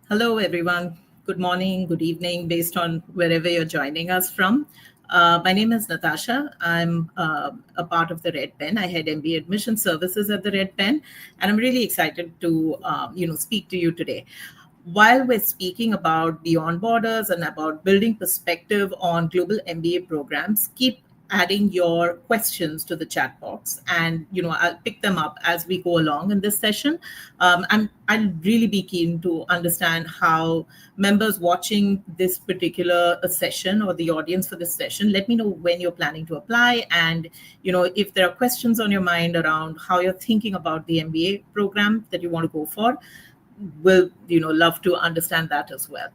Hello, everyone. Good morning, good evening, based on wherever you're joining us from. My name is Natasha. I'm a part of the Red Pen. I head MBA admission services at the Red Pen, and I'm really excited to, speak to you today. While we're speaking about beyond borders and about building perspective on global MBA programs, keep adding your questions to the chat box, and I'll pick them up as we go along in this session. I'll really be keen to understand how members watching this particular session, or the audience for this session, let me know when you're planning to apply, and if there are questions on your mind around how you're thinking about the MBA program that you want to go for. Will love to understand that as well.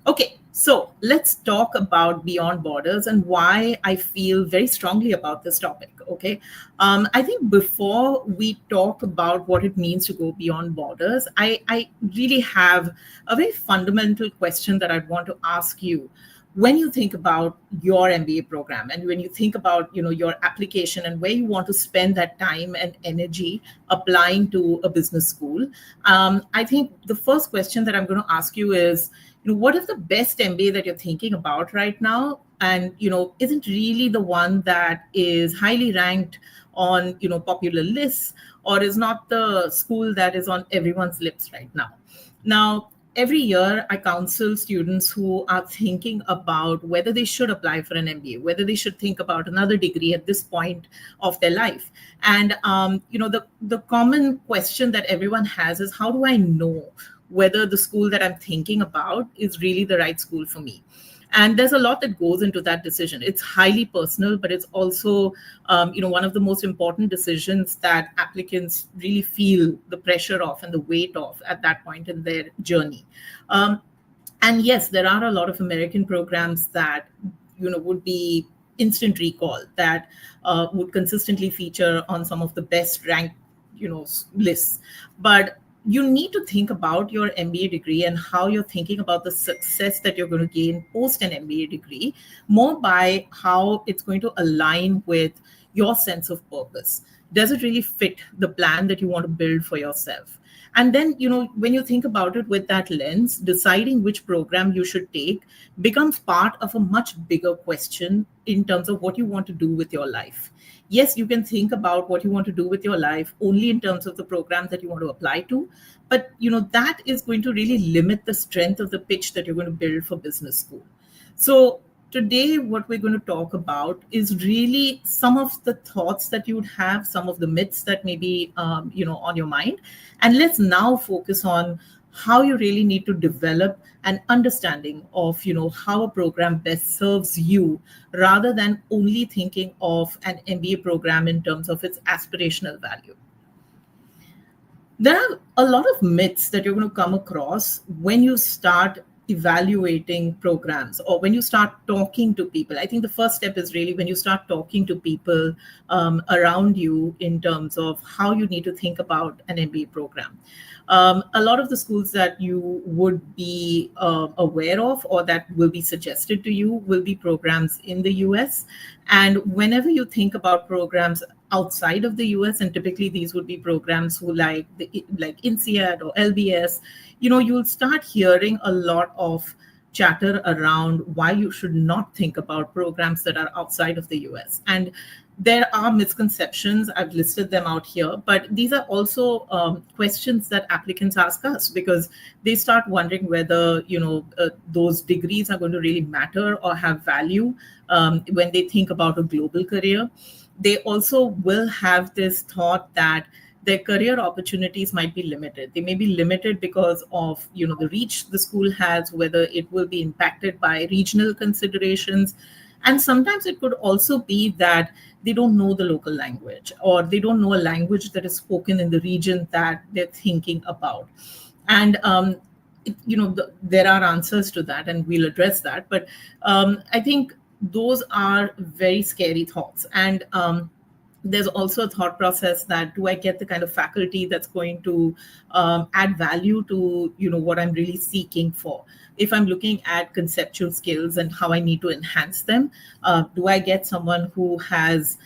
Okay, so let's talk about beyond borders and why I feel very strongly about this topic. Okay, I think before we talk about what it means to go beyond borders, I really have a very fundamental question that I'd want to ask you. When you think about your MBA program, and when you think about your application and where you want to spend that time and energy applying to a business school, I think the first question that I'm going to ask you is, what is the best MBA that you're thinking about right now? And isn't really the one that is highly ranked on popular lists, or is not the school that is on everyone's lips right now. Now, every year I counsel students who are thinking about whether they should apply for an MBA, whether they should think about another degree at this point of their life. And the common question that everyone has is, how do I know whether the school that I'm thinking about is really the right school for me? And there's a lot that goes into that decision. It's highly personal, but it's also, one of the most important decisions that applicants really feel the pressure of and the weight of at that point in their journey. And yes, there are a lot of American programs that, would be instant recall, that would consistently feature on some of the best ranked, lists. But you need to think about your MBA degree and how you're thinking about the success that you're going to gain post an MBA degree, more by how it's going to align with your sense of purpose. Does it really fit the plan that you want to build for yourself? And then, when you think about it with that lens, deciding which program you should take becomes part of a much bigger question in terms of what you want to do with your life. Yes, you can think about what you want to do with your life only in terms of the program that you want to apply to, but that is going to really limit the strength of the pitch that you're going to build for business school. So today, what we're going to talk about is really some of the thoughts that you would have, some of the myths that may be, on your mind. And let's now focus on how you really need to develop an understanding of, how a program best serves you, rather than only thinking of an MBA program in terms of its aspirational value. There are a lot of myths that you're going to come across when you start evaluating programs, or when you start talking to people. I think the first step is really when you start talking to people around you in terms of how you need to think about an MBA program. A lot of the schools that you would be aware of, or that will be suggested to you, will be programs in the US. And whenever you think about programs outside of the US, and typically these would be programs who like INSEAD or LBS, you'll start hearing a lot of chatter around why you should not think about programs that are outside of the US. And there are misconceptions. I've listed them out here, but these are also questions that applicants ask us, because they start wondering whether those degrees are going to really matter or have value when they think about a global career. They also will have this thought that their career opportunities might be limited. They may be limited because of the reach the school has, whether it will be impacted by regional considerations. And sometimes it could also be that they don't know the local language, or they don't know a language that is spoken in the region that they're thinking about. And there are answers to that, and we'll address that. But I think those are very scary thoughts. And there's also a thought process that, do I get the kind of faculty that's going to add value to what I'm really seeking for? If I'm looking at conceptual skills and how I need to enhance them, do I get someone who has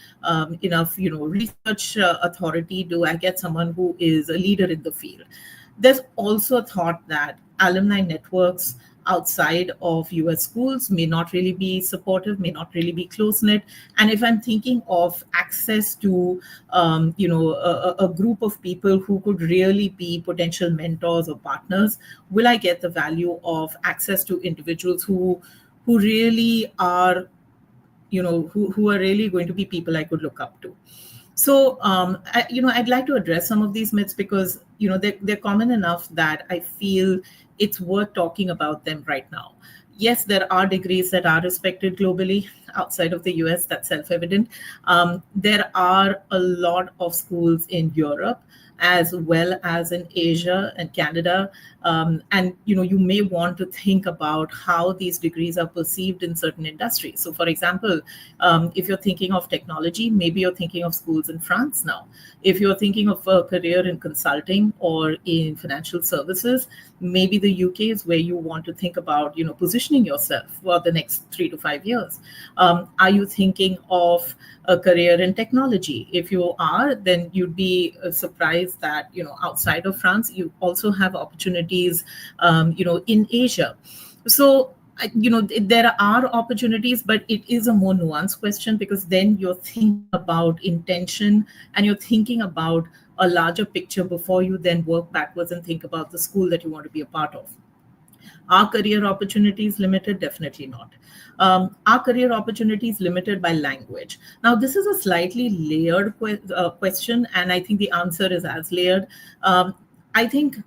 enough research authority? Do I get someone who is a leader in the field? There's also a thought that alumni networks outside of US schools may not really be supportive, may not really be close knit. And if I'm thinking of access to, a group of people who could really be potential mentors or partners, will I get the value of access to individuals who really are, who are really going to be people I could look up to? So, I'd like to address some of these myths because, they're common enough that I feel it's worth talking about them right now. Yes, there are degrees that are respected globally outside of the US, that's self evident. There are a lot of schools in Europe as well as in Asia and Canada. And you may want to think about how these degrees are perceived in certain industries. So, for example, if you're thinking of technology, maybe you're thinking of schools in France now. If you're thinking of a career in consulting or in financial services, maybe the UK is where you want to think about, positioning yourself for the next 3 to 5 years. Are you thinking of a career in technology? If you are, then you'd be surprised that, outside of France, you also have opportunities, in Asia. So, there are opportunities, but it is a more nuanced question because then you're thinking about intention and you're thinking about a larger picture before you then work backwards and think about the school that you want to be a part of. Are career opportunities limited? Definitely not. Are career opportunities limited by language? Now, this is a slightly layered question, and I think the answer is as layered. I think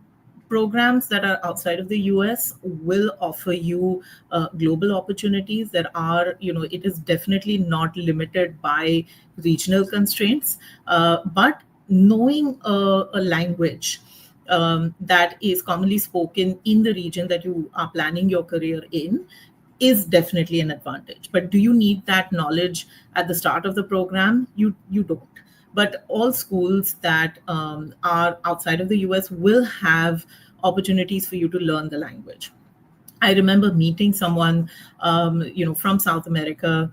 programs that are outside of the US will offer you global opportunities. It is definitely not limited by regional constraints, but knowing a language that is commonly spoken in the region that you are planning your career in is definitely an advantage. But do you need that knowledge at the start of the program? You don't. But all schools that are outside of the US will have opportunities for you to learn the language. I remember meeting someone, from South America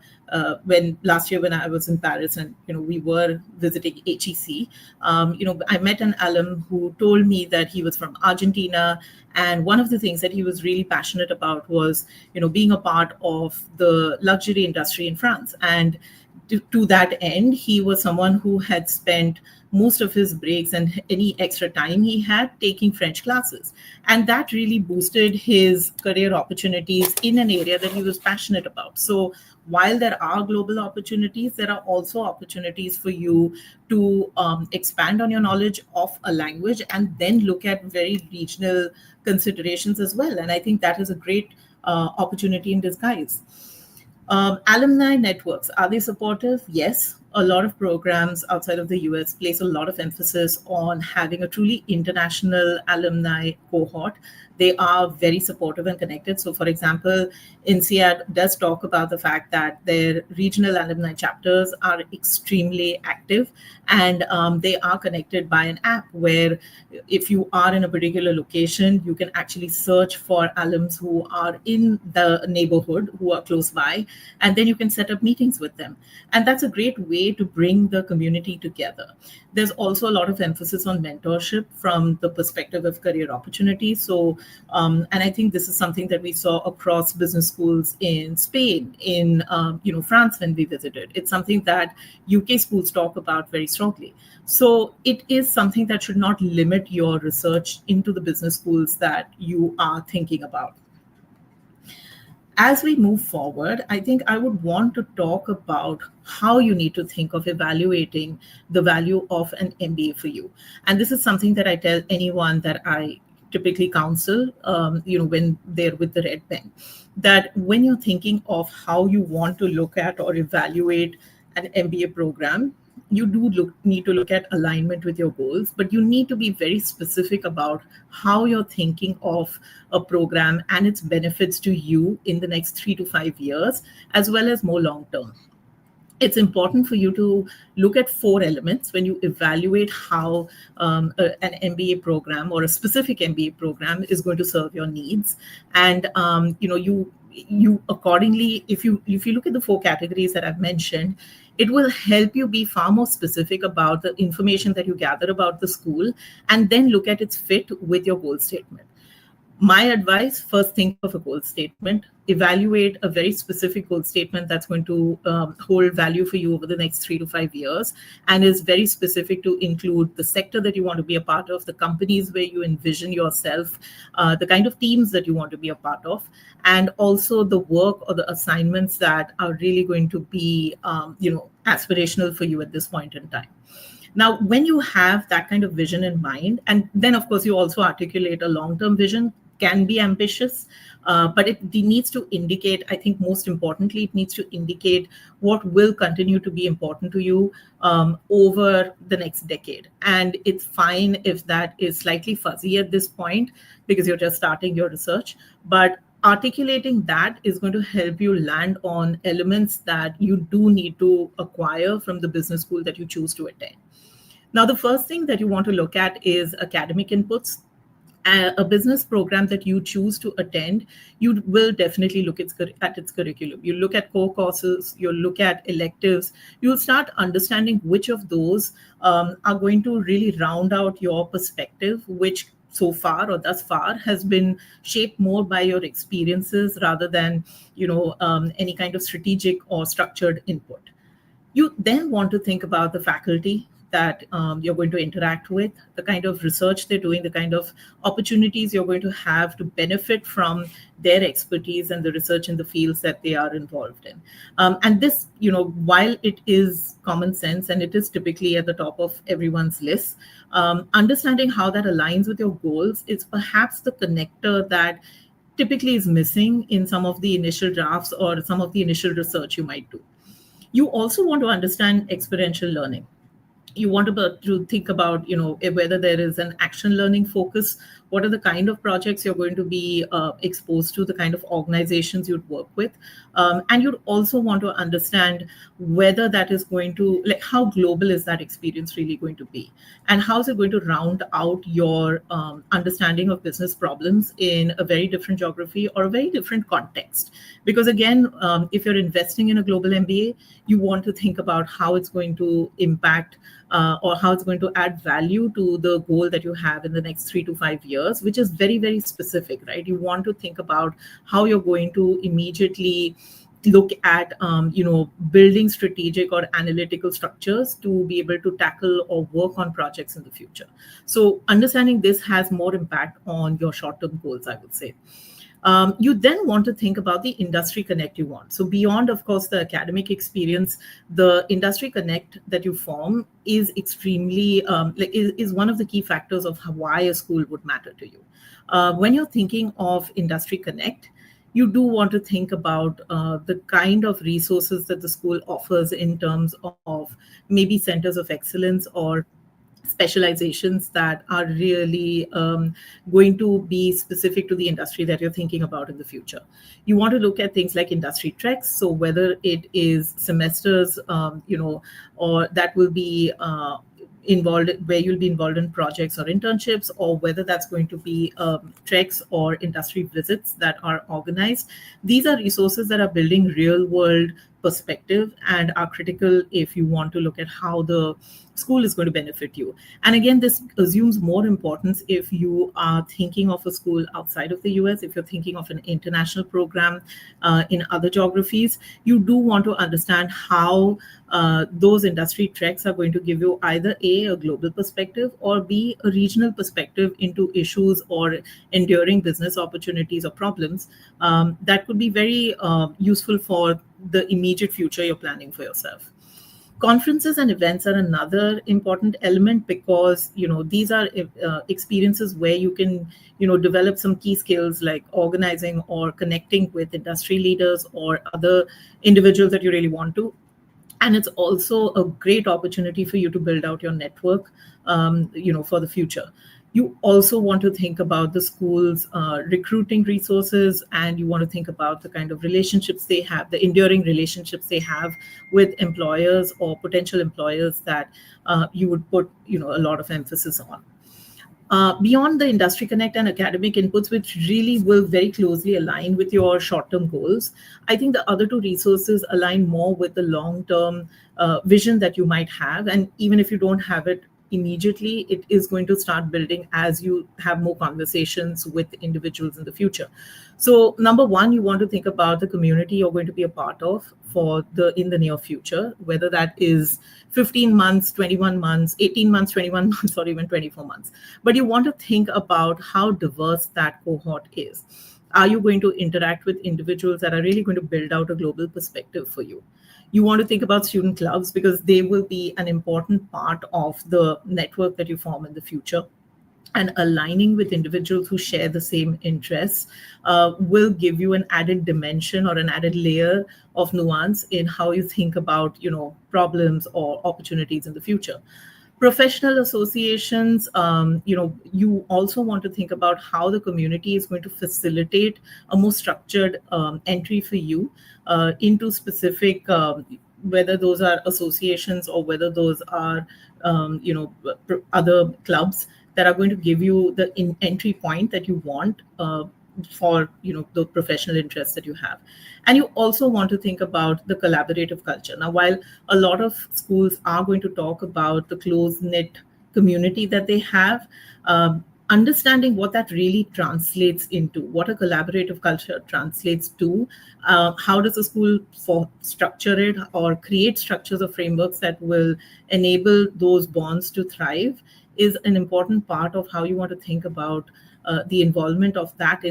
when last year when I was in Paris and, we were visiting HEC. I met an alum who told me that he was from Argentina. And one of the things that he was really passionate about was, being a part of the luxury industry in France. And to that end, he was someone who had spent most of his breaks and any extra time he had taking French classes. And that really boosted his career opportunities in an area that he was passionate about. So while there are global opportunities, there are also opportunities for you to expand on your knowledge of a language and then look at very regional considerations as well. And I think that is a great opportunity in disguise. Alumni networks, are they supportive? Yes. A lot of programs outside of the US place a lot of emphasis on having a truly international alumni cohort. They are very supportive and connected. So, for example, INSEAD does talk about the fact that their regional alumni chapters are extremely active, and they are connected by an app where if you are in a particular location, you can actually search for alums who are in the neighborhood, who are close by, and then you can set up meetings with them. And that's a great way to bring the community together. There's also a lot of emphasis on mentorship from the perspective of career opportunities. So, and I think this is something that we saw across business schools in Spain, in France when we visited. It's something that UK schools talk about very strongly. So it is something that should not limit your research into the business schools that you are thinking about. As we move forward, I think I would want to talk about how you need to think of evaluating the value of an MBA for you. And this is something that I tell anyone that I typically counsel, when they're with the Red Pen, that when you're thinking of how you want to look at or evaluate an MBA program, you need to look at alignment with your goals, but you need to be very specific about how you're thinking of a program and its benefits to you in the next 3 to 5 years, as well as more long term. It's important for you to look at 4 elements when you evaluate how an MBA program or a specific MBA program is going to serve your needs. And you accordingly, if you look at the 4 categories that I've mentioned, it will help you be far more specific about the information that you gather about the school and then look at its fit with your goal statement. My advice, first think of a goal statement, evaluate a very specific goal statement that's going to hold value for you over the next 3 to 5 years, and is very specific to include the sector that you want to be a part of, the companies where you envision yourself, the kind of teams that you want to be a part of, and also the work or the assignments that are really going to be, aspirational for you at this point in time. Now, when you have that kind of vision in mind, and then of course you also articulate a long-term vision, can be ambitious, but it needs to indicate, I think most importantly, it needs to indicate what will continue to be important to you over the next decade. And it's fine if that is slightly fuzzy at this point because you're just starting your research, but articulating that is going to help you land on elements that you do need to acquire from the business school that you choose to attend. Now, the first thing that you want to look at is academic inputs. A business program that you choose to attend, you will definitely look at its curriculum. You look at core courses, you'll look at electives, you'll start understanding which of those are going to really round out your perspective, which so far or thus far has been shaped more by your experiences rather than any kind of strategic or structured input. You then want to think about the faculty that you're going to interact with, the kind of research they're doing, the kind of opportunities you're going to have to benefit from their expertise and the research in the fields that they are involved in. And this, while it is common sense and it is typically at the top of everyone's list, understanding how that aligns with your goals is perhaps the connector that typically is missing in some of the initial drafts or some of the initial research you might do. You also want to understand experiential learning. You want to think about, whether there is an action learning focus, what are the kind of projects you're going to be exposed to, the kind of organizations you'd work with. And you'd also want to understand whether that is going to, how global is that experience really going to be? And how is it going to round out your understanding of business problems in a very different geography or a very different context? Because again, if you're investing in a global MBA, you want to think about how it's going to impact or how it's going to add value to the goal that you have in the next 3 to 5 years, which is very, very specific, right? You want to think about how you're going to immediately look at, building strategic or analytical structures to be able to tackle or work on projects in the future. So understanding this has more impact on your short-term goals, I would say. You then want to think about the industry connect you want. So beyond, of course, the academic experience, the industry connect that you form is extremely, is one of the key factors of why a school would matter to you. When you're thinking of industry connect, you do want to think about the kind of resources that the school offers in terms of maybe centers of excellence or specializations that are really going to be specific to the industry that you're thinking about in the future. You want to look at things like industry treks. So whether it is semesters, or that will be involved, where you'll be involved in projects or internships, or whether that's going to be treks or industry visits that are organized. These are resources that are building real world perspective and are critical if you want to look at how the school is going to benefit you. And again, this assumes more importance if you are thinking of a school outside of the US, if you're thinking of an international program in other geographies. You do want to understand how those industry treks are going to give you either a global perspective, or B, a regional perspective into issues or enduring business opportunities or problems that could be very useful for the immediate future you're planning for yourself. Conferences and events are another important element because, these are experiences where you can, develop some key skills like organizing or connecting with industry leaders or other individuals that you really want to. And it's also a great opportunity for you to build out your network, for the future. You also want to think about the school's recruiting resources, and you want to think about the kind of relationships they have, the enduring relationships they have with employers or potential employers that you would put, a lot of emphasis on. Beyond the industry connect and academic inputs, which really will very closely align with your short-term goals, I think the other two resources align more with the long-term vision that you might have. And even if you don't have it immediately. It is going to start building as you have more conversations with individuals in the future. So number one, you want to think about the community you're going to be a part of in the near future, whether that is 15 months, 21 months, 18 months, 21 months, or even 24 months. But you want to think about how diverse that cohort is. Are you going to interact with individuals that are really going to build out a global perspective for you? You want to think about student clubs because they will be an important part of the network that you form in the future. And aligning with individuals who share the same interests will give you an added dimension or an added layer of nuance in how you think about, problems or opportunities in the future. Professional associations, you also want to think about how the community is going to facilitate a more structured entry for you into specific, whether those are associations or whether those are, other clubs that are going to give you the entry point that you want for the professional interests that you have. And you also want to think about the collaborative culture. Now, while a lot of schools are going to talk about the close knit community that they have, understanding what that really translates into, what a collaborative culture translates to, how does a school structure it or create structures or frameworks that will enable those bonds to thrive, is an important part of how you want to think about the involvement of that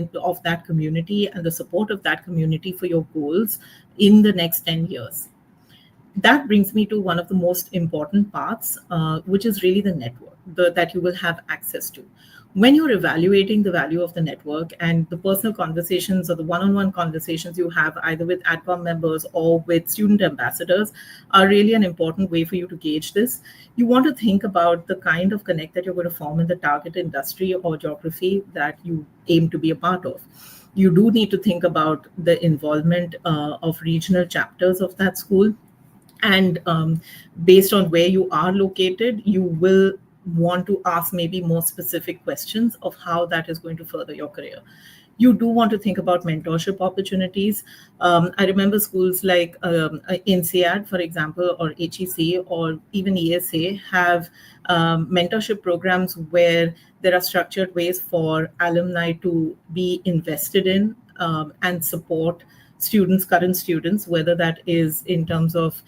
community and the support of that community for your goals in the next 10 years. That brings me to one of the most important parts, which is really the network that you will have access to. When you're evaluating the value of the network and the personal conversations or the one-on-one conversations you have either with ADCOM members or with student ambassadors are really an important way for you to gauge this. You want to think about the kind of connect that you're going to form in the target industry or geography that you aim to be a part of. You do need to think about the involvement of regional chapters of that school. And based on where you are located, you will want to ask maybe more specific questions of how that is going to further your career. You do want to think about mentorship opportunities. I remember schools like INSEAD, for example, or HEC, or even ESA have mentorship programs where there are structured ways for alumni to be invested in and support current students, whether that is in terms of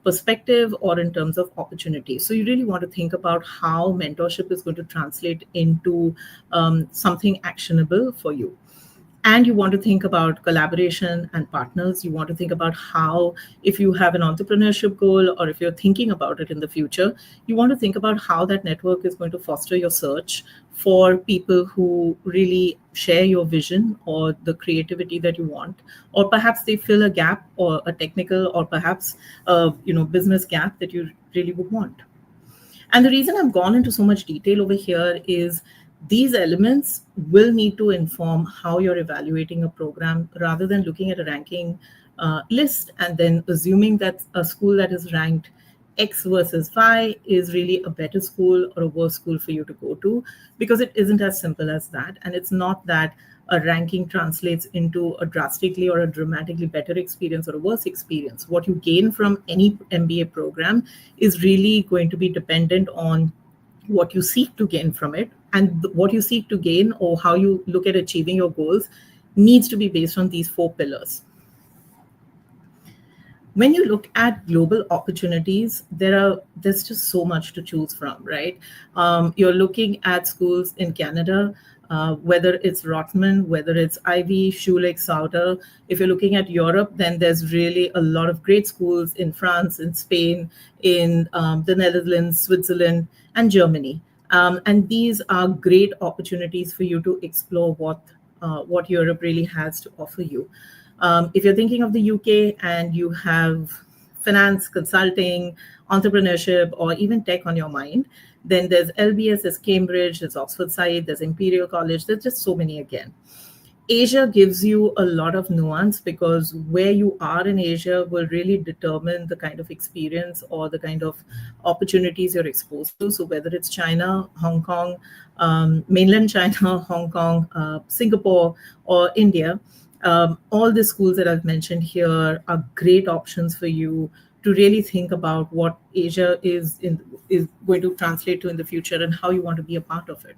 perspective or in terms of opportunity. So you really want to think about how mentorship is going to translate into something actionable for you. And you want to think about collaboration and partners. You want to think about how, if you have an entrepreneurship goal or if you're thinking about it in the future, you want to think about how that network is going to foster your search for people who really share your vision or the creativity that you want, or perhaps they fill a gap or a technical or perhaps a business gap that you really would want. And the reason I've gone into so much detail over here is these elements will need to inform how you're evaluating a program rather than looking at a ranking list and then assuming that a school that is ranked X versus Y is really a better school or a worse school for you to go to, because it isn't as simple as that. And it's not that a ranking translates into a drastically or a dramatically better experience or a worse experience. What you gain from any MBA program is really going to be dependent on what you seek to gain from it, and what you seek to gain or how you look at achieving your goals needs to be based on these 4 pillars. When you look at global opportunities, there's just so much to choose from, right? You're looking at schools in Canada, whether it's Rotman, whether it's Ivy, Schulich, Sauter. If you're looking at Europe, then there's really a lot of great schools in France, in Spain, in the Netherlands, Switzerland, and Germany. And these are great opportunities for you to explore what Europe really has to offer you. If you're thinking of the UK and you have finance, consulting, entrepreneurship, or even tech on your mind, then there's LBS, there's Cambridge, there's Oxford Side, there's Imperial College, there's just so many again. Asia gives you a lot of nuance because where you are in Asia will really determine the kind of experience or the kind of opportunities you're exposed to. So whether it's China, Hong Kong, mainland China, Hong Kong, Singapore, or India, all the schools that I've mentioned here are great options for you to really think about what Asia is going to translate to in the future and how you want to be a part of it.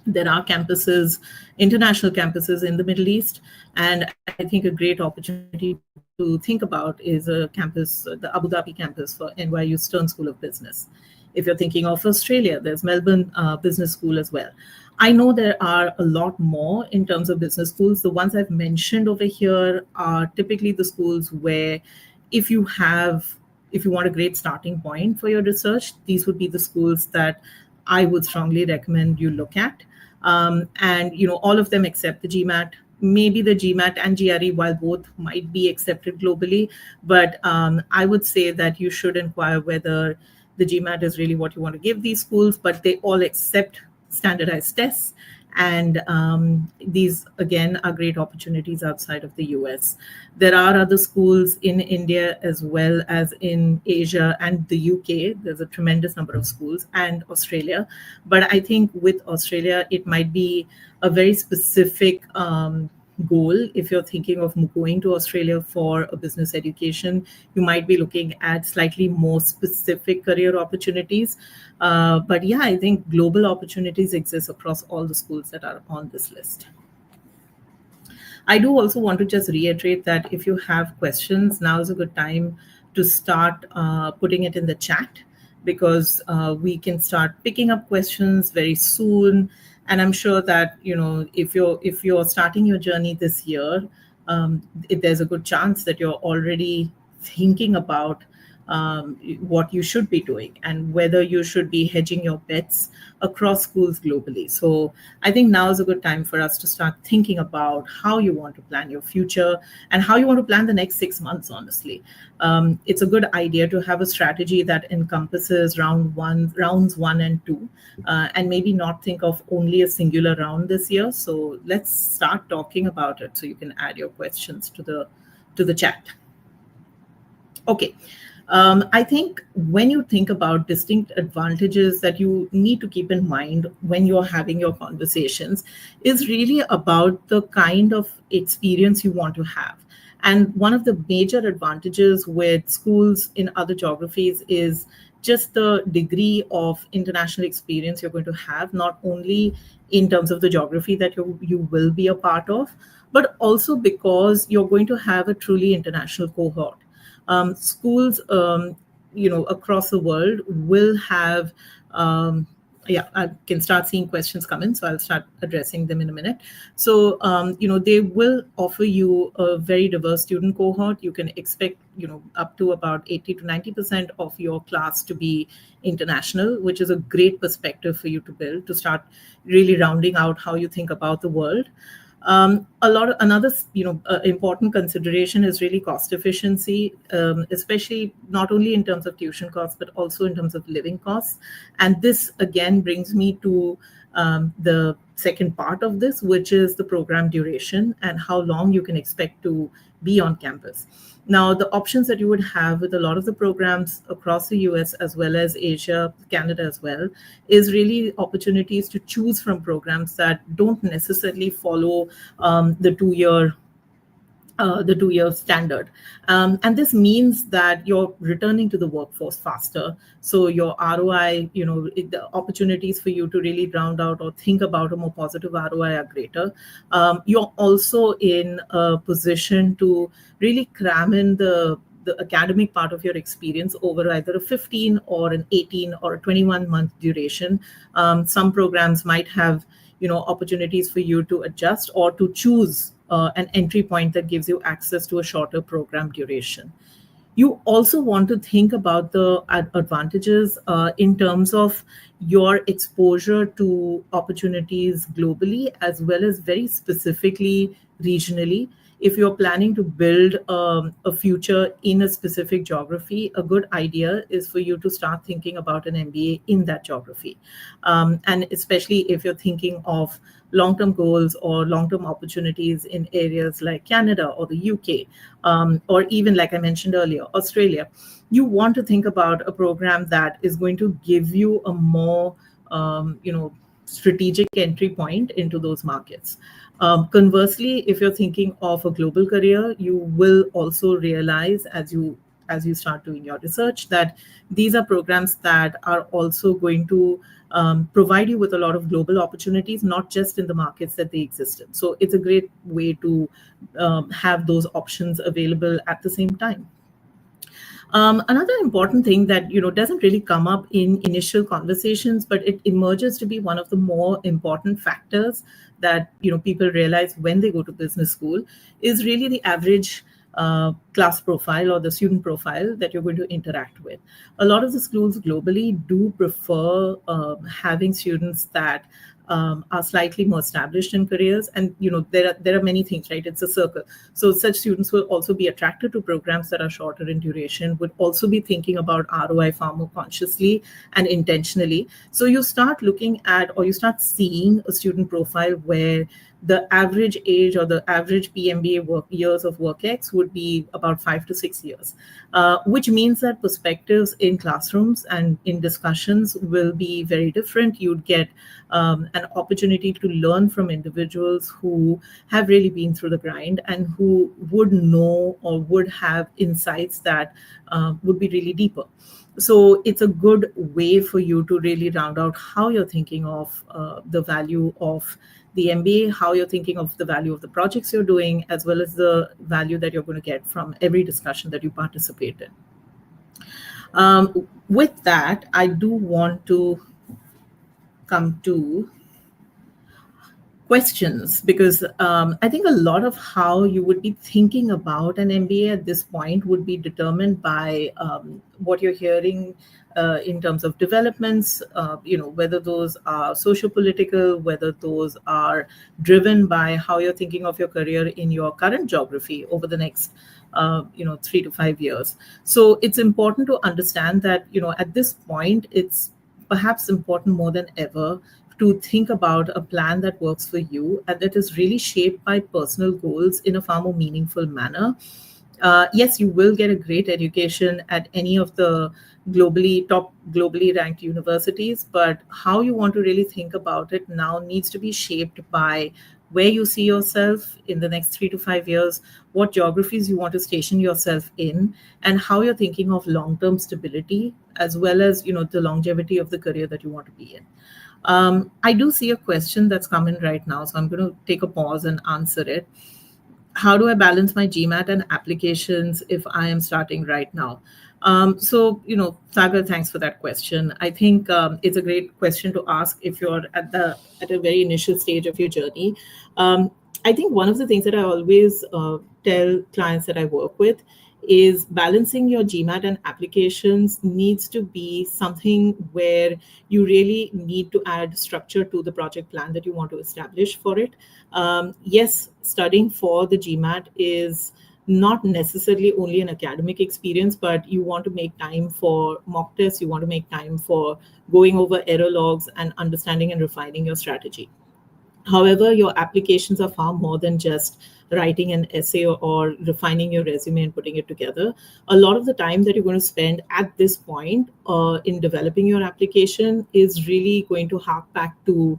There are campuses, international campuses in the Middle East, and I think a great opportunity to think about is a campus, the Abu Dhabi campus for NYU Stern School of Business. If you're thinking of Australia, there's Melbourne Business School as well. I know there are a lot more in terms of business schools. The ones I've mentioned over here are typically the schools where if you have if you want a great starting point for your research, these would be the schools that I would strongly recommend you look at. And all of them accept the GMAT. Maybe the GMAT and GRE, while both might be accepted globally, but I would say that you should inquire whether the GMAT is really what you want to give these schools, but they all accept standardized tests. And these, again, are great opportunities outside of the US. There are other schools in India as well as in Asia and the UK. There's a tremendous number of schools, and Australia. But I think with Australia, it might be a very specific goal. If you're thinking of going to Australia for a business education, you might be looking at slightly more specific career opportunities. But yeah, I think global opportunities exist across all the schools that are on this list. I do also want to just reiterate that if you have questions, now is a good time to start putting it in the chat, because we can start picking up questions very soon. And I'm sure that if you're starting your journey this year, there's a good chance that you're already thinking about what you should be doing and whether you should be hedging your bets across schools globally. So I think now is a good time for us to start thinking about how you want to plan your future and how you want to plan the next 6 months, honestly. It's a good idea to have a strategy that encompasses rounds 1 and 2, and maybe not think of only a singular round this year. So let's start talking about it so you can add your questions to the chat. Okay. I think when you think about distinct advantages that you need to keep in mind when you're having your conversations is really about the kind of experience you want to have. And one of the major advantages with schools in other geographies is just the degree of international experience you're going to have, not only in terms of the geography that you will be a part of, but also because you're going to have a truly international cohort. Schools, across the world will have, I can start seeing questions come in, so I'll start addressing them in a minute. So, they will offer you a very diverse student cohort. You can expect, up to about 80 to 90% of your class to be international, which is a great perspective for you to build, to start really rounding out how you think about the world. Another important consideration is really cost efficiency, especially not only in terms of tuition costs, but also in terms of living costs. And this again brings me to the second part of this, which is the program duration and how long you can expect to be on campus. Now, the options that you would have with a lot of the programs across the US as well as Asia, Canada as well, is really opportunities to choose from programs that don't necessarily follow the two-year standard. And this means that you're returning to the workforce faster. So your ROI, the opportunities for you to really round out or think about a more positive ROI are greater. You're also in a position to really cram in the academic part of your experience over either a 15 or an 18 or a 21-month duration. Some programs might have, opportunities for you to adjust or to choose an entry point that gives you access to a shorter program duration. You also want to think about the advantages in terms of your exposure to opportunities globally, as well as very specifically regionally. If you're planning to build a future in a specific geography, a good idea is for you to start thinking about an MBA in that geography. And especially if you're thinking of long-term goals or long-term opportunities in areas like Canada or the UK, or even, like I mentioned earlier, Australia, you want to think about a program that is going to give you a more, strategic entry point into those markets. Conversely, if you're thinking of a global career, you will also realize as you as you start doing your research, that these are programs that are also going to provide you with a lot of global opportunities, not just in the markets that they exist in. So it's a great way to have those options available at the same time. Another important thing that doesn't really come up in initial conversations, but it emerges to be one of the more important factors that people realize when they go to business school, is really the average class profile or the student profile that you're going to interact with. A lot of the schools globally do prefer having students that are slightly more established in careers, and there are many things, right? It's a circle. So such students will also be attracted to programs that are shorter in duration, would also be thinking about ROI far more consciously and intentionally. So you start looking at, or you start seeing a student profile where the average age or the average PMBA years of work ex would be about 5 to 6 years, which means that perspectives in classrooms and in discussions will be very different. You'd get an opportunity to learn from individuals who have really been through the grind and who would know or would have insights that would be really deeper. So it's a good way for you to really round out how you're thinking of the value of the MBA, how you're thinking of the value of the projects you're doing, as well as the value that you're going to get from every discussion that you participate in. With that, I do want to come to questions, because I think a lot of how you would be thinking about an MBA at this point would be determined by what you're hearing in terms of developments, whether those are socio-political, whether those are driven by how you're thinking of your career in your current geography over the next 3 to 5 years. So it's important to understand that at this point, it's perhaps important more than ever to think about a plan that works for you and that is really shaped by personal goals in a far more meaningful manner. Yes, you will get a great education at any of the top globally ranked universities, but how you want to really think about it now needs to be shaped by where you see yourself in the next 3 to 5 years, what geographies you want to station yourself in, and how you're thinking of long-term stability, as well as the longevity of the career that you want to be in. I do see a question that's come in right now, so I'm going to take a pause and answer it. How do I balance my GMAT and applications if I am starting right now? Sagar, thanks for that question. I think it's a great question to ask if you're at a very initial stage of your journey. I think one of the things that I always tell clients that I work with is balancing your GMAT and applications needs to be something where you really need to add structure to the project plan that you want to establish for it. Yes, studying for the GMAT is not necessarily only an academic experience, but you want to make time for mock tests, you want to make time for going over error logs and understanding and refining your strategy. However, your applications are far more than just writing an essay or refining your resume and putting it together. A lot of the time that you're going to spend at this point in developing your application is really going to hark back to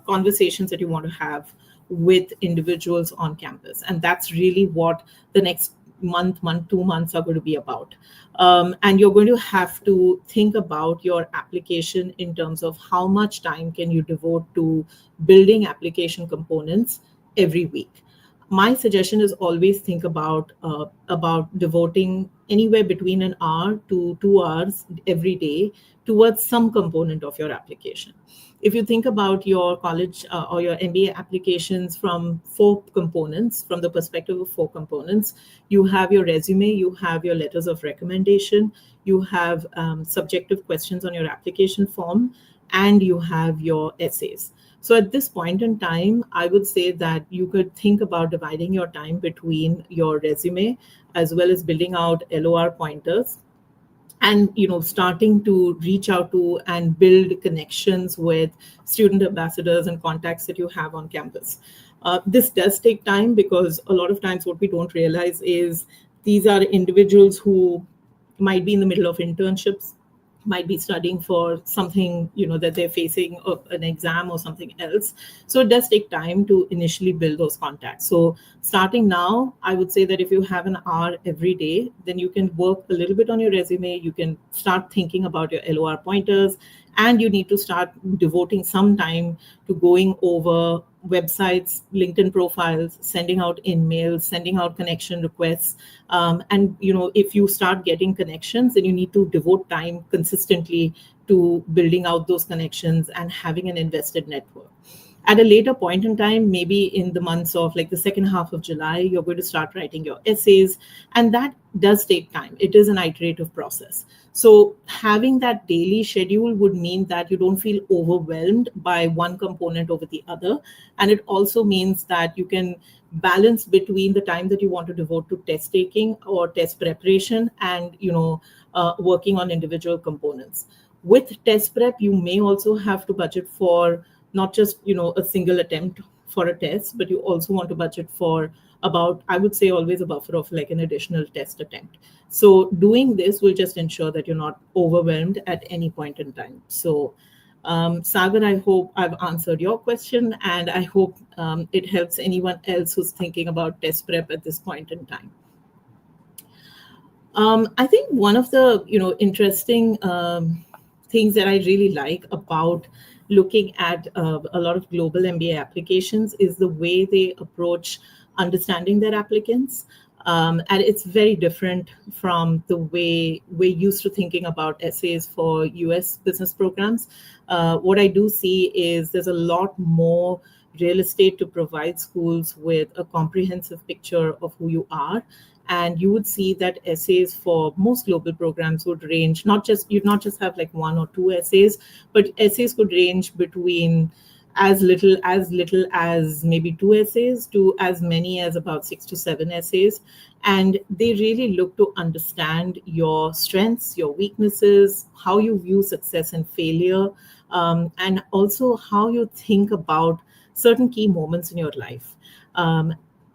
conversations that you want to have with individuals on campus. And that's really what the next month, 2 months are going to be about. And you're going to have to think about your application in terms of how much time can you devote to building application components every week. My suggestion is always think about devoting anywhere between an hour to 2 hours every day towards some component of your application. If you think about your college or your MBA applications from 4 components, from the perspective of 4 components, you have your resume, you have your letters of recommendation, you have subjective questions on your application form, and you have your essays. So at this point in time, I would say that you could think about dividing your time between your resume as well as building out LOR pointers, and starting to reach out to and build connections with student ambassadors and contacts that you have on campus. This does take time, because a lot of times what we don't realize is these are individuals who might be in the middle of internships, might be studying for something, that they're facing an exam or something else. So it does take time to initially build those contacts. So starting now, I would say that if you have an hour every day, then you can work a little bit on your resume. You can start thinking about your LOR pointers, and you need to start devoting some time to going over websites, LinkedIn profiles, sending out emails, sending out connection requests. And if you start getting connections, then you need to devote time consistently to building out those connections and having an invested network. At a later point in time, maybe in the months of like the second half of July, you're going to start writing your essays, and that does take time. It is an iterative process. So having that daily schedule would mean that you don't feel overwhelmed by one component over the other. And it also means that you can balance between the time that you want to devote to test taking or test preparation and, working on individual components. With test prep, you may also have to budget for not just, a single attempt for a test, but you also want to budget for about, I would say, always a buffer of like an additional test attempt. So doing this will just ensure that you're not overwhelmed at any point in time. So Sagar, I hope I've answered your question, and I hope it helps anyone else who's thinking about test prep at this point in time. I think one of the interesting things that I really like about looking at a lot of global MBA applications is the way they approach understanding their applicants. And it's very different from the way we're used to thinking about essays for US business programs. What I do see is there's a lot more real estate to provide schools with a comprehensive picture of who you are. And you would see that essays for most global programs would range, you'd not just have like one or two essays, but essays could range between as little as maybe two essays to as many as about 6 to 7 essays. And they really look to understand your strengths, your weaknesses, how you view success and failure, and also how you think about certain key moments in your life.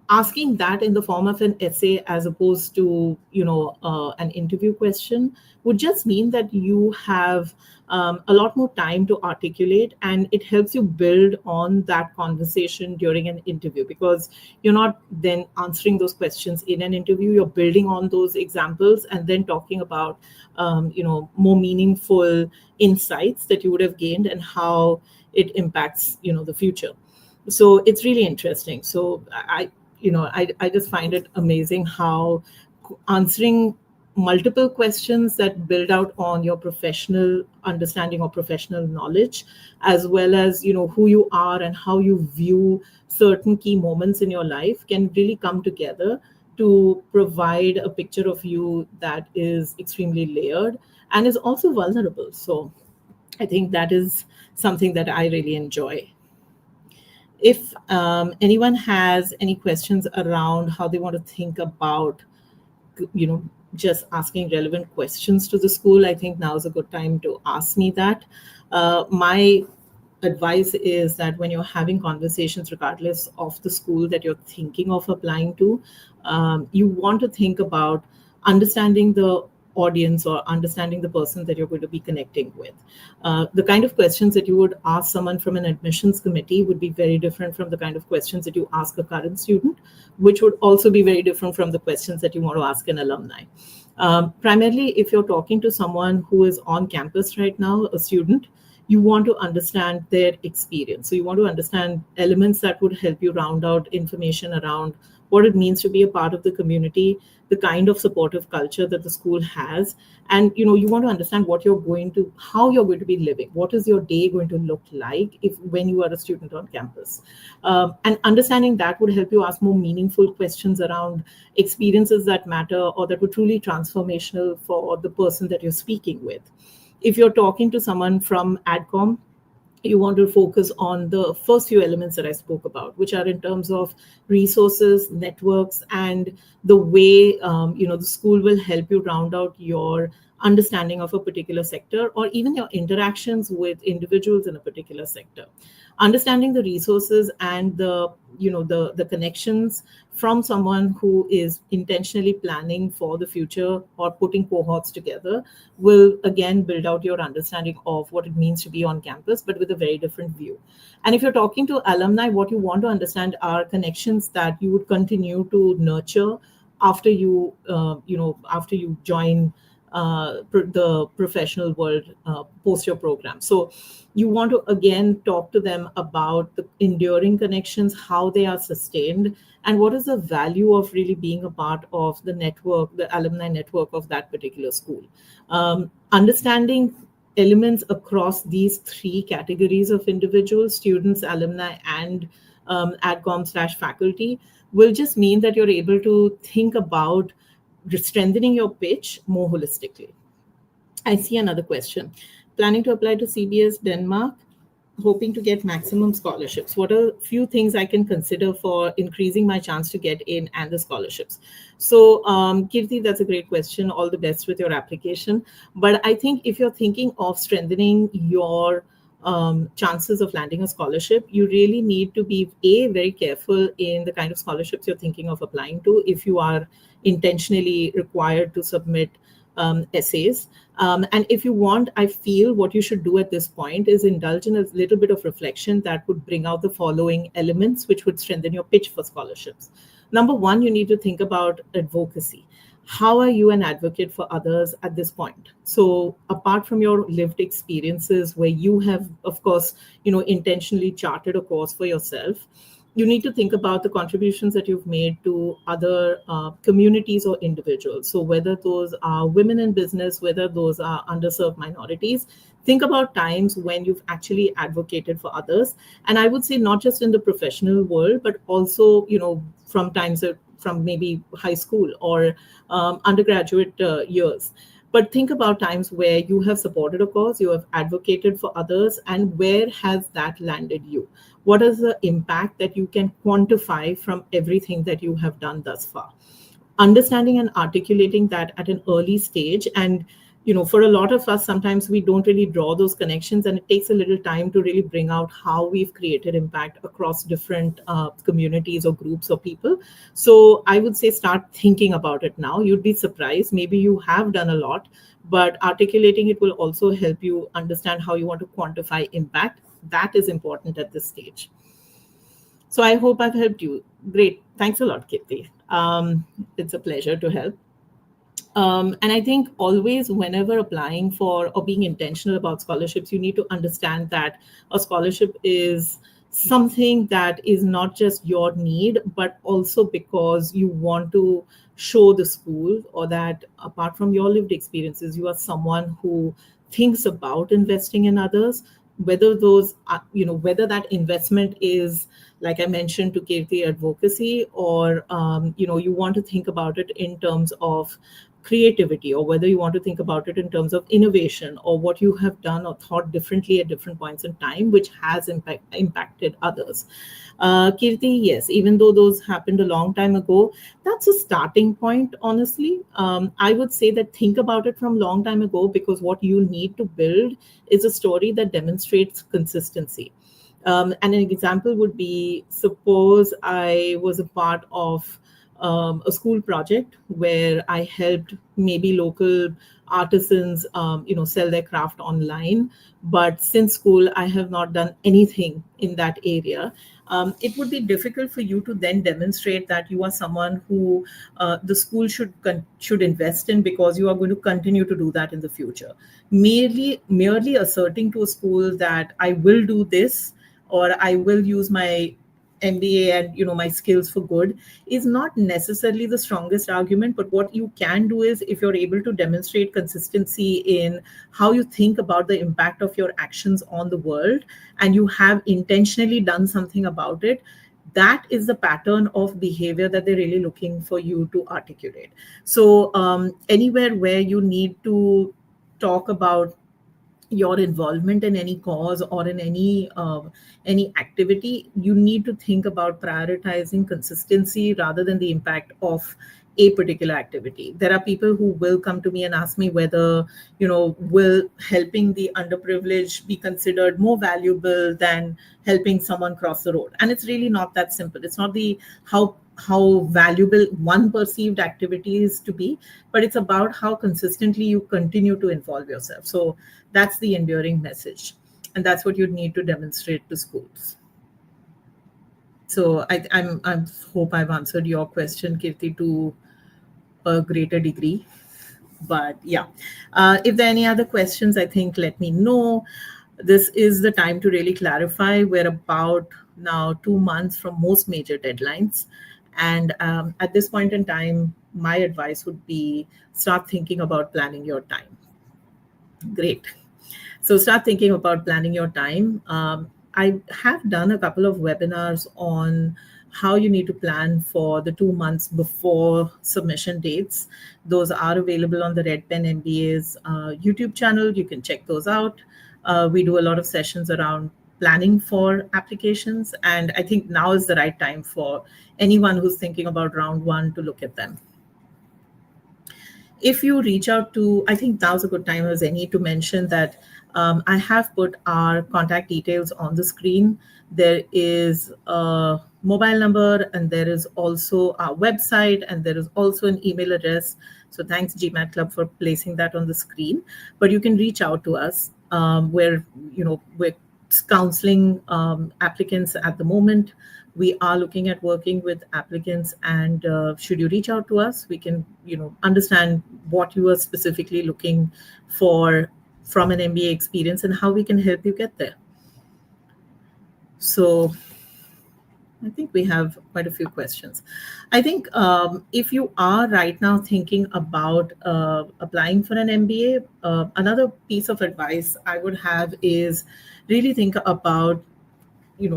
Asking that in the form of an essay as opposed to an interview question would just mean that you have a lot more time to articulate, and it helps you build on that conversation during an interview, because you're not then answering those questions in an interview. You're building on those examples and then talking about more meaningful insights that you would have gained and how it impacts the future. So it's really interesting. So I just find it amazing how answering multiple questions that build out on your professional understanding or professional knowledge, as well as who you are and how you view certain key moments in your life, can really come together to provide a picture of you that is extremely layered and is also vulnerable. So I think that is something that I really enjoy. If anyone has any questions around how they want to think about, just asking relevant questions to the school, I think now is a good time to ask me that. My advice is that when you're having conversations, regardless of the school that you're thinking of applying to, you want to think about understanding the audience or understanding the person that you're going to be connecting with. The kind of questions that you would ask someone from an admissions committee would be very different from the kind of questions that you ask a current student, which would also be very different from the questions that you want to ask an alumni. Primarily, if you're talking to someone who is on campus right now, a student, you want to understand their experience. So you want to understand elements that would help you round out information around what it means to be a part of the community, the kind of supportive culture that the school has, and you want to understand how you're going to be living. What is your day going to look like when you are a student on campus? And understanding that would help you ask more meaningful questions around experiences that matter or that were truly transformational for the person that you're speaking with. If you're talking to someone from AdCom, you want to focus on the first few elements that I spoke about, which are in terms of resources, networks, and the way the school will help you round out your understanding of a particular sector, or even your interactions with individuals in a particular sector. Understanding the resources and the connections from someone who is intentionally planning for the future or putting cohorts together will again build out your understanding of what it means to be on campus, but with a very different view. And if you're talking to alumni, what you want to understand are connections that you would continue to nurture after after you join the professional world post your program. So you want to again talk to them about the enduring connections, how they are sustained, and what is the value of really being a part of the network, the alumni network of that particular school. Understanding elements across these three categories of individuals, students, alumni, and AdCom/faculty, will just mean that you're able to think about strengthening your pitch more holistically. I see another question. Planning to apply to CBS Denmark, hoping to get maximum scholarships. What are a few things I can consider for increasing my chance to get in and the scholarships? So, Kirti, that's a great question. All the best with your application. But I think if you're thinking of strengthening your chances of landing a scholarship, you really need to be very careful in the kind of scholarships you're thinking of applying to if you are intentionally required to submit essays. And if you want, I feel what you should do at this point is indulge in a little bit of reflection that would bring out the following elements, which would strengthen your pitch for scholarships. Number one, you need to think about advocacy. How are you an advocate for others at this point? So apart from your lived experiences where you have, of course, intentionally charted a course for yourself, you need to think about the contributions that you've made to other communities or individuals. So whether those are women in business, whether those are underserved minorities, think about times when you've actually advocated for others. And I would say not just in the professional world, but also, from times from maybe high school or undergraduate years. But think about times where you have supported a cause, you have advocated for others, and where has that landed you? What is the impact that you can quantify from everything that you have done thus far? Understanding and articulating that at an early stage. And for a lot of us, sometimes we don't really draw those connections, and it takes a little time to really bring out how we've created impact across different communities or groups or people. So I would say start thinking about it now. You'd be surprised. Maybe you have done a lot, but articulating it will also help you understand how you want to quantify impact. That is important at this stage. So I hope I've helped you. Great. Thanks a lot, Kirti. It's a pleasure to help. And I think always, whenever applying for or being intentional about scholarships, you need to understand that a scholarship is something that is not just your need, but also because you want to show the school, or that apart from your lived experiences, you are someone who thinks about investing in others. Whether those, whether that investment is, like I mentioned, to give the advocacy, or you want to think about it in terms of creativity, or whether you want to think about it in terms of innovation, or what you have done or thought differently at different points in time, which has impacted others. Kirti, yes, even though those happened a long time ago, that's a starting point, honestly. I would say that think about it from long time ago, because what you need to build is a story that demonstrates consistency. And an example would be, suppose I was a part of a school project where I helped maybe local artisans, sell their craft online. But since school, I have not done anything in that area. It would be difficult for you to then demonstrate that you are someone who the school should invest in, because you are going to continue to do that in the future. Merely asserting to a school that I will do this, or I will use my MBA and my skills for good, is not necessarily the strongest argument. But what you can do is, if you're able to demonstrate consistency in how you think about the impact of your actions on the world, and you have intentionally done something about it, that is the pattern of behavior that they're really looking for you to articulate. So anywhere where you need to talk about your involvement in any cause or in any activity, you need to think about prioritizing consistency rather than the impact of a particular activity. There are people who will come to me and ask me whether, will helping the underprivileged be considered more valuable than helping someone cross the road? And it's really not that simple. It's not the how valuable one perceived activity is to be, but it's about how consistently you continue to involve yourself. So that's the enduring message. And that's what you need to demonstrate to schools. So I hope I've answered your question, Kirti, to a greater degree. But yeah, if there are any other questions, I think let me know. This is the time to really clarify. We're about now 2 months from most major deadlines. And at this point in time, my advice would be start thinking about planning your time. Great. So start thinking about planning your time. I have done a couple of webinars on how you need to plan for the 2 months before submission dates. Those are available on the Red Pen MBA's YouTube channel. You can check those out. We do a lot of sessions around planning for applications. And I think now is the right time for anyone who's thinking about round one to look at them. If you reach out to, I think now's a good time as any to mention that I have put our contact details on the screen. There is a mobile number, and there is also our website, and there is also an email address. So thanks GMAT Club for placing that on the screen. But you can reach out to us. We're counseling applicants at the moment. We are looking at working with applicants, and should you reach out to us, we can understand what you are specifically looking for from an MBA experience and how we can help you get there. So I think we have quite a few questions. I think if you are right now thinking about applying for an MBA, another piece of advice I would have is really think about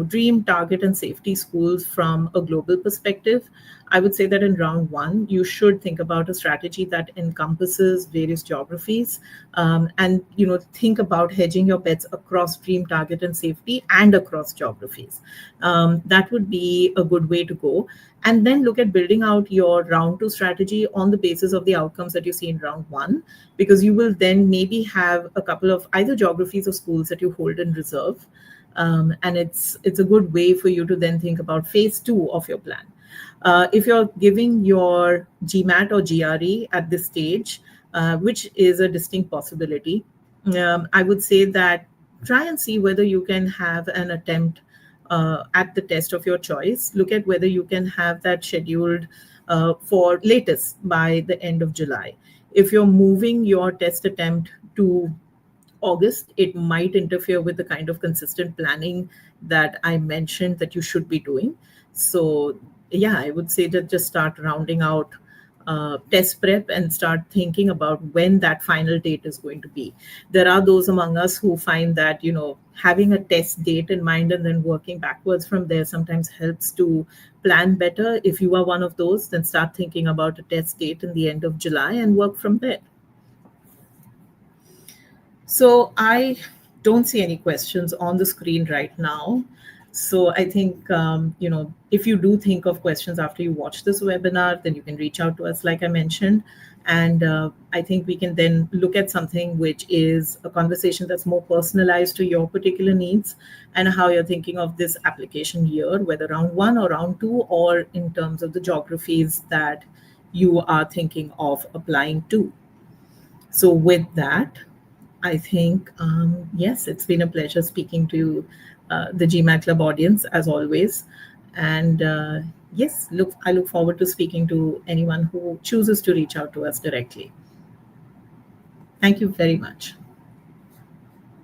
dream, target, and safety schools from a global perspective. I would say that in round one, you should think about a strategy that encompasses various geographies, and think about hedging your bets across dream, target, and safety, and across geographies. That would be a good way to go. And then look at building out your round two strategy on the basis of the outcomes that you see in round one, because you will then maybe have a couple of either geographies or schools that you hold in reserve. And it's a good way for you to then think about phase two of your plan. If you're giving your GMAT or GRE at this stage, which is a distinct possibility, I would say that try and see whether you can have an attempt at the test of your choice. Look at whether you can have that scheduled for latest by the end of July. If you're moving your test attempt to August, it might interfere with the kind of consistent planning that I mentioned that you should be doing. So yeah, I would say that just start rounding out test prep and start thinking about when that final date is going to be. There are those among us who find that having a test date in mind and then working backwards from there sometimes helps to plan better. If you are one of those, then start thinking about a test date in the end of July and work from there. So I don't see any questions on the screen right now. So I think, if you do think of questions after you watch this webinar, then you can reach out to us, like I mentioned. And I think we can then look at something which is a conversation that's more personalized to your particular needs and how you're thinking of this application year, whether round one or round two, or in terms of the geographies that you are thinking of applying to. So with that, I think, yes, it's been a pleasure speaking to the GMAT Club audience, as always. And yes, I look forward to speaking to anyone who chooses to reach out to us directly. Thank you very much.